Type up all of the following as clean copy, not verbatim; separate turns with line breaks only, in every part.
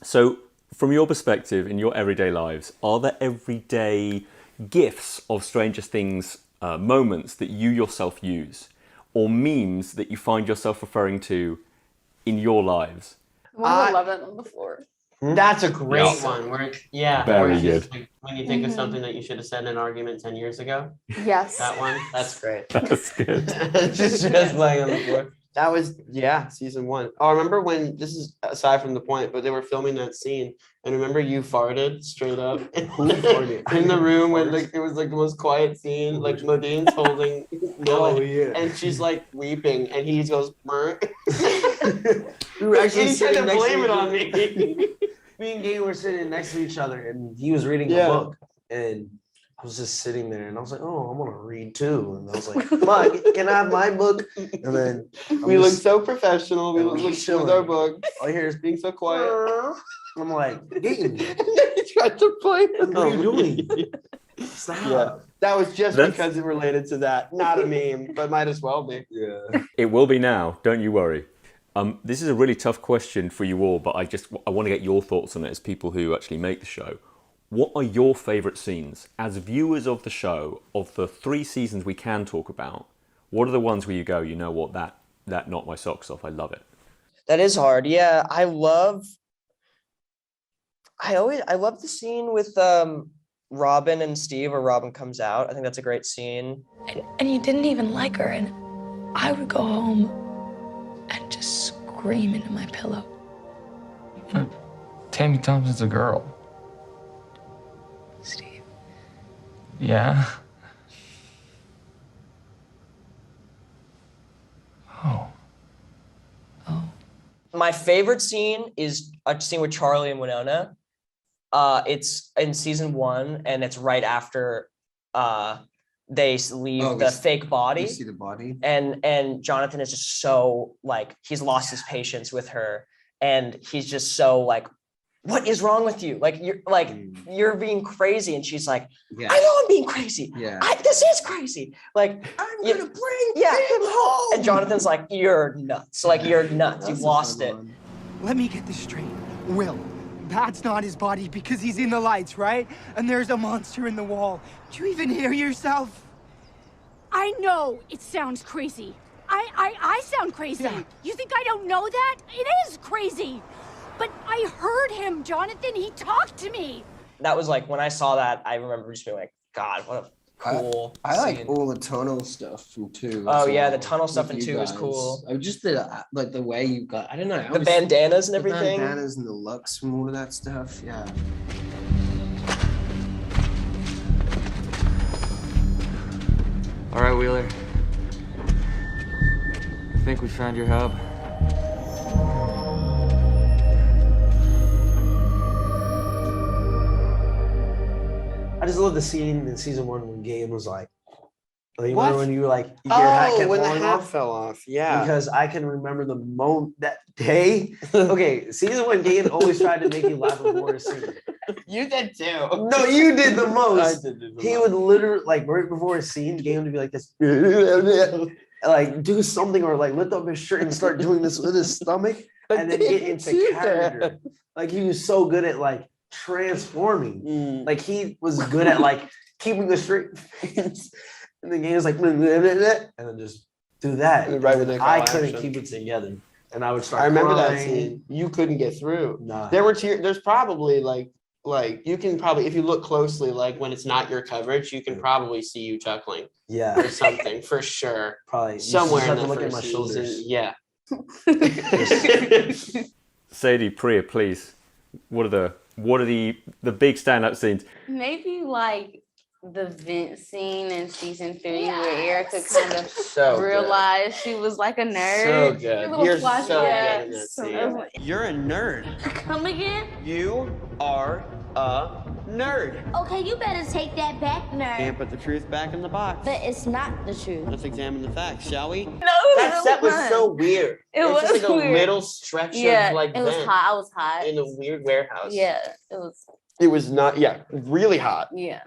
So, from your perspective, in your everyday lives, are there everyday gifs of Stranger Things moments that you yourself use, or memes that you find yourself referring to in your lives?
I love it on the floor.
That's a great
Yes.
one.
Very
it's just
good.
like when you think of something that you should have said in an argument 10 years ago.
Yes.
That one, that's great.
That's good.
just laying on the floor. That was season 1. Oh, I remember when, this is aside from the point, but they were filming that scene, and remember you farted straight up in the room when like it was like the most quiet scene. Like Modine's holding Lily, and she's like weeping, and he just goes, "Brr."
We were actually
and he tried
sitting
to
next
blame
to
it on me.
Me and Gabe were sitting next to each other, and he was reading a book, and I was just sitting there, and I was like, "Oh, I want to read too." And I was like, "Come on, can I have my book?" And then
We look so professional. We
I'm
look
just
with our
chilling.
book. All you hear is being so quiet.
I'm like, "Gabe,
And then he tried to blame it
what are you
on me.
doing? Stop."
Yeah, that was just
That's-
because it related to that. Not a meme, but might as well be.
Yeah.
It will be now, don't you worry. This is a really tough question for you all, but I want to get your thoughts on it as people who actually make the show. What are your favourite scenes as viewers of the show, of the 3 seasons we can talk about? What are the ones where you go, you know what, that knocked my socks off, I love it?
That is hard. Yeah, I love the scene with Robin and Steve, where Robin comes out. I think that's a great scene.
And you didn't even like her, and I would go home and just scream into my pillow.
Tammy Thompson's a girl.
Steve.
Yeah. Oh.
My favorite scene is a scene with Charlie and Winona. It's in season 1, and it's right after they leave the fake body.
You see the body.
And Jonathan is just so like, he's lost his patience with her, and he's just so like, what is wrong with you? Like, you're being crazy. And she's like,
Yeah.
I know I'm being crazy.
Yeah.
This is crazy. Like,
I'm gonna bring
him
him home.
And Jonathan's like, you're nuts. Like, you're nuts. You've lost it.
Let me get this straight. Will, that's not his body because he's in the lights, right? And there's a monster in the wall. Do you even hear yourself?
I know it sounds crazy. I sound crazy.
Yeah.
You think I don't know that? It is crazy. But I heard him, Jonathan. He talked to me.
That was like, when I saw that, I remember just being like, God, what a cool
I like
scene.
all the tunnel stuff from 2.
Oh
as
yeah,
well,
the tunnel stuff in
with you
2 is
guys.
cool.
Just the way you got, I don't know.
The bandanas and
the
everything.
bandanas and the looks from all of that stuff. Yeah.
All right, Wheeler. I think we found your hub.
I just love the scene in season 1 when Gabe was like, you
What?
remember when you were like, your hat kept
when the
falling
hat
off?
fell off. Yeah.
Because I can remember the moment that day. Okay, season 1, Gabe always tried to make you laugh before a scene.
You did too.
No, you did the most.
I did do the
He
most.
would literally, like, right before a scene, Gabe would be like this, like, do something, or like lift up his shirt and start doing this with his stomach, and then get into
do
character. Like, he was so good at like transforming. Like, he was good at like keeping a straight face. And the game was like, and then just do that.
And right when they
I
call
couldn't
action.
keep it together, and I would start.
I remember that
crying.
scene. You couldn't get through.
Nah.
There were tears. There's probably like you can probably, if you look closely, like when it's not your coverage, you can probably see you chuckling
Yeah,
or something for sure.
probably you
Somewhere
just
in
have
the
to look at
first
my
season.
shoulders.
Yeah.
Sadie, Priya, please. What are the big standout scenes?
Maybe like the vent scene in season 3 where Erica kind of
So good.
realized she was like a nerd.
So good.
Little
You're so
flashbacks.
good in that
So
scene.
I was like,
You're a nerd.
come again?
You are a nerd.
Okay, you better take that back, nerd.
Can't put the truth back in the box.
But it's not the truth.
Let's examine the facts, shall we?
No,
That set was so weird.
It
It's
was
just like
weird.
a little stretch
Yeah,
of like
it was
vent
hot. I was hot.
in a weird warehouse.
Yeah, it was.
It was not, really hot.
Yeah.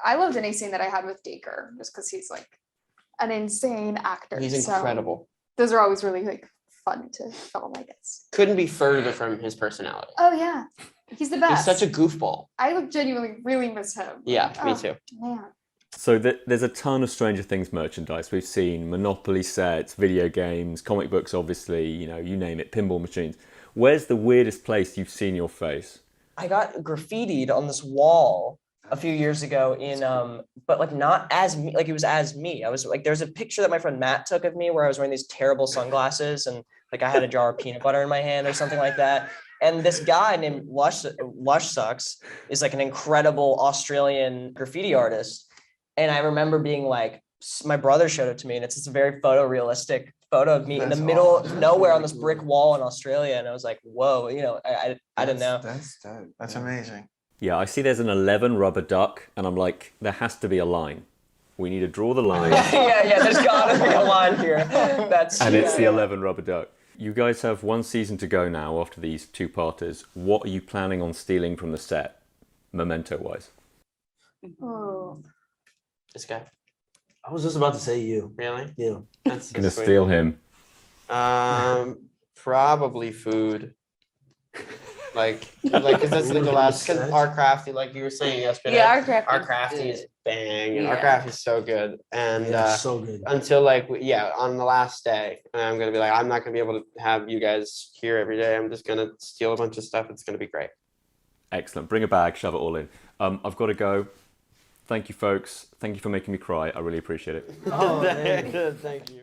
I loved any scene that I had with Dacre, just because he's like an insane actor.
He's
so
incredible.
those are always really like fun to film, I guess.
Couldn't be further from his personality.
Oh yeah, he's the
He's
best.
such a goofball.
I genuinely really miss him.
Yeah, me
Oh,
too.
Man.
So there's a ton of Stranger Things merchandise. We've seen Monopoly sets, video games, comic books, obviously, you name it, pinball machines. Where's the weirdest place you've seen your face?
I got graffitied on this wall a few years ago in but like not as me, like it was as me. I was like, there's a picture that my friend Matt took of me where I was wearing these terrible sunglasses and like I had a jar of peanut butter in my hand or something like that. And this guy named Lush Sucks is like an incredible Australian graffiti artist. And I remember being like, my brother showed it to me, and it's this very photorealistic photo of me in the middle of nowhere on this brick wall in Australia. And I was like, whoa, I didn't know.
That's dope. That's amazing.
Yeah, I see there's an 11 rubber duck, and I'm like, there has to be a line. We need to draw the line.
yeah, there's gotta be a line here.
It's the 11 rubber duck. You guys have one season to go now after these two-parters. What are you planning on stealing from the set, memento-wise?
Oh.
This guy.
I was just about to say you.
Really?
Yeah.
That's
Gonna steal him.
Probably food. Like, because that's like the last. Because our crafty, like you were saying yesterday.
Yeah, our
crafty is bang, and our
Yeah.
crafty is so good. And
So good.
until like on the last day, I'm gonna be like, I'm not gonna be able to have you guys here every day. I'm just gonna steal a bunch of stuff. It's gonna be great.
Excellent. Bring a bag, shove it all in. I've got to go. Thank you, folks. Thank you for making me cry. I really appreciate it.
Oh, thank you.